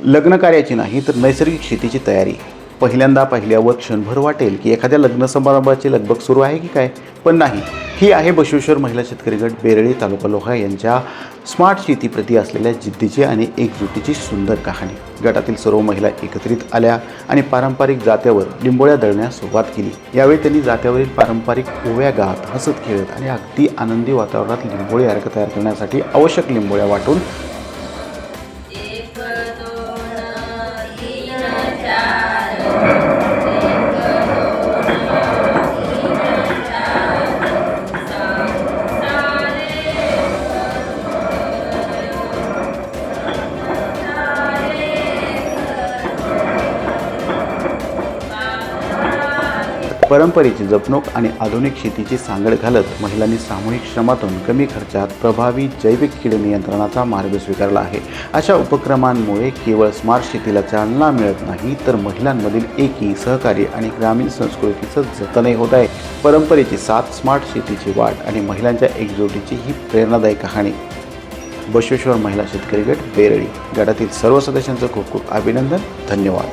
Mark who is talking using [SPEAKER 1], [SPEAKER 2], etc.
[SPEAKER 1] लग्न कार्याची नाही तर नैसर्गिक शेतीची तयारी। पहिल्यांदा पाहिल्यावर क्षणभर वाटेल की एखाद्या लग्न समारंभाची लगबग सुरू आहे की काय, पण नाही। ही आहे बसवेश्वर महिला शेतकरी गट बेरळी तालुका लोहा यांच्या स्मार्ट शेतीप्रती असलेल्या जिद्दीची आणि एकजुटीची सुंदर कहाणी। गटातील सर्व महिला एकत्रित आल्या आणि पारंपरिक जात्यावर लिंबोळ्या दळण्यास सुरुवात केली। यावेळी त्यांनी जात्यावरील पारंपरिक ओव्या गात, हसत खेळत आणि अगदी आनंदी वातावरणात लिंबोळी अर्घ तयार करण्यासाठी आवश्यक लिंबोळ्या वाटून परंपरेची जपणूक आणि आधुनिक शेतीची सांगड घालत महिलांनी सामूहिक श्रमातून कमी खर्चात प्रभावी जैविक कीड नियंत्रणाचा मार्ग स्वीकारला आहे। अशा उपक्रमांमुळे केवळ स्मार्ट शेतीला चालना मिळत नाही तर महिलांमधील एकी, सहकार्य आणि ग्रामीण संस्कृतीचं जतनही होत आहे। परंपरेची साथ, स्मार्ट शेतीची वाट आणि महिलांच्या एकजुटीची ही प्रेरणादायी कहाणी। बसवेश्वर महिला शेतकरी गट बेरळी गटातील सर्व सदस्यांचं खूप खूप अभिनंदन, धन्यवाद।